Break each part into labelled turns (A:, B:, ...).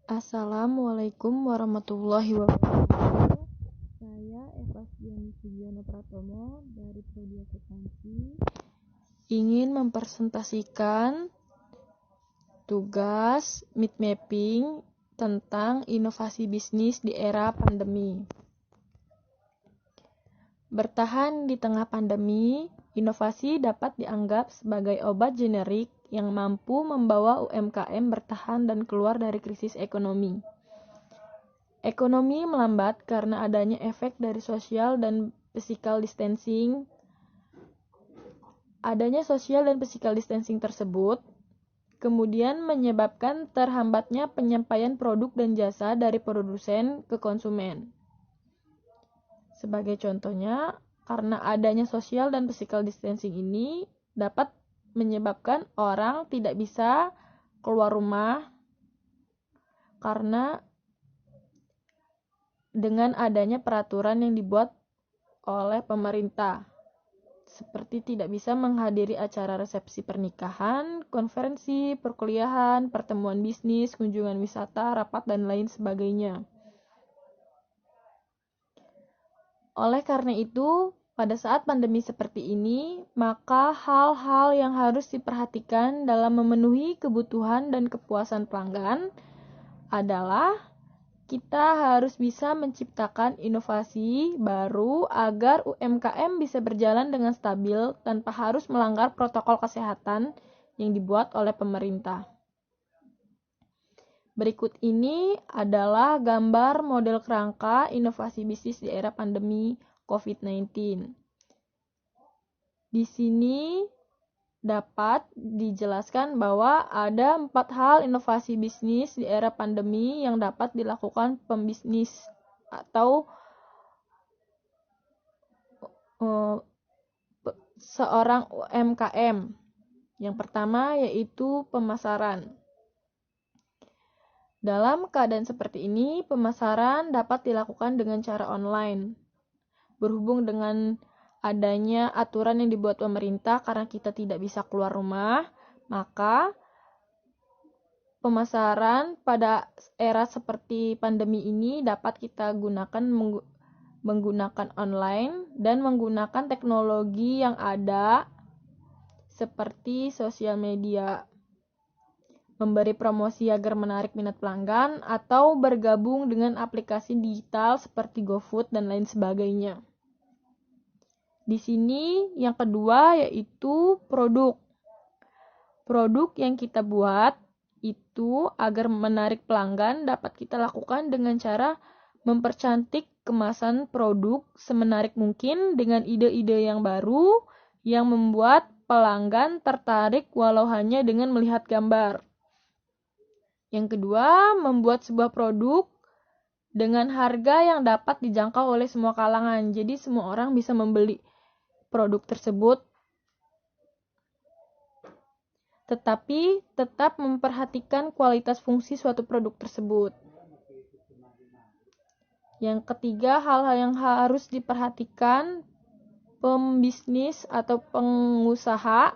A: Assalamualaikum warahmatullahi wabarakatuh. Saya Eva Sdiani Sugiono Pratomo dari Prodi Akuntansi ingin mempresentasikan tugas mind mapping tentang inovasi bisnis di era pandemi. Bertahan di tengah pandemi, inovasi dapat dianggap sebagai obat generik yang mampu membawa UMKM bertahan dan keluar dari krisis ekonomi. Ekonomi melambat karena adanya efek dari social dan physical distancing. Adanya social dan physical distancing tersebut kemudian menyebabkan terhambatnya penyampaian produk dan jasa dari produsen ke konsumen. Sebagai contohnya, karena adanya social dan physical distancing ini dapat menyebabkan orang tidak bisa keluar rumah karena dengan adanya peraturan yang dibuat oleh pemerintah, seperti tidak bisa menghadiri acara resepsi pernikahan, konferensi, perkuliahan, pertemuan bisnis, kunjungan wisata, rapat, dan lain sebagainya. Oleh karena itu, pada saat pandemi seperti ini, maka hal-hal yang harus diperhatikan dalam memenuhi kebutuhan dan kepuasan pelanggan adalah kita harus bisa menciptakan inovasi baru agar UMKM bisa berjalan dengan stabil tanpa harus melanggar protokol kesehatan yang dibuat oleh pemerintah. Berikut ini adalah gambar model kerangka inovasi bisnis di era pandemi COVID-19. Di sini dapat dijelaskan bahwa ada 4 hal inovasi bisnis di era pandemi yang dapat dilakukan pembisnis atau seorang UMKM. Yang pertama yaitu pemasaran. Dalam keadaan seperti ini, pemasaran dapat dilakukan dengan cara online. Berhubung dengan adanya aturan yang dibuat pemerintah karena kita tidak bisa keluar rumah, maka pemasaran pada era seperti pandemi ini dapat kita gunakan menggunakan online dan menggunakan teknologi yang ada seperti sosial media, memberi promosi agar menarik minat pelanggan, atau bergabung dengan aplikasi digital seperti GoFood dan lain sebagainya. Di sini yang kedua yaitu produk. Produk yang kita buat itu agar menarik pelanggan dapat kita lakukan dengan cara mempercantik kemasan produk semenarik mungkin dengan ide-ide yang baru yang membuat pelanggan tertarik walau hanya dengan melihat gambar. Yang kedua, membuat sebuah produk dengan harga yang dapat dijangkau oleh semua kalangan. Jadi semua orang bisa membeli produk tersebut, tetapi tetap memperhatikan kualitas fungsi suatu produk tersebut. Yang ketiga, hal-hal yang harus diperhatikan pembisnis atau pengusaha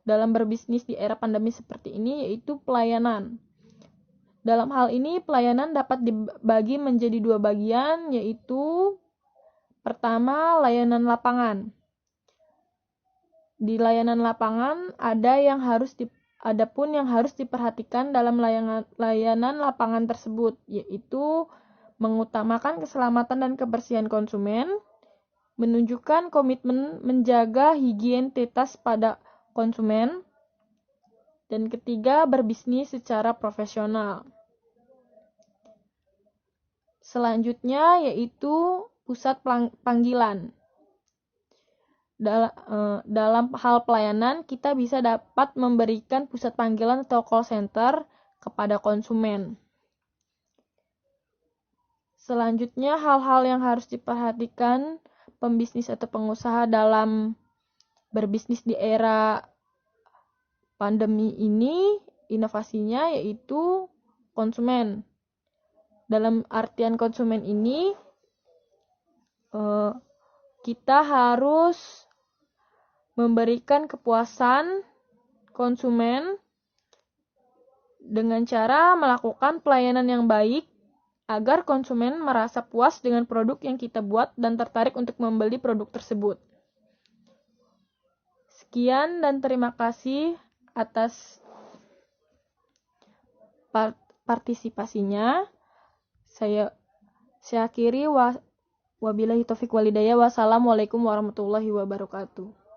A: dalam berbisnis di era pandemi seperti ini yaitu pelayanan. Dalam hal ini, pelayanan dapat dibagi menjadi 2 bagian, yaitu pertama, layanan lapangan. Di layanan lapangan ada pun yang harus diperhatikan dalam layanan lapangan tersebut, yaitu mengutamakan keselamatan dan kebersihan konsumen, menunjukkan komitmen menjaga higienitas pada konsumen, dan ketiga, berbisnis secara profesional. Selanjutnya yaitu pusat panggilan. Dalam hal pelayanan, kita bisa dapat memberikan pusat panggilan atau call center kepada konsumen. Selanjutnya, hal-hal yang harus diperhatikan pembisnis atau pengusaha dalam berbisnis di era pandemi ini, inovasinya yaitu konsumen. Dalam artian konsumen ini, kita harus memberikan kepuasan konsumen dengan cara melakukan pelayanan yang baik agar konsumen merasa puas dengan produk yang kita buat dan tertarik untuk membeli produk tersebut. Sekian dan terima kasih atas partisipasinya. Saya akhiri, wabillahi taufiq walhidayah. Wassalamualaikum warahmatullahi wabarakatuh.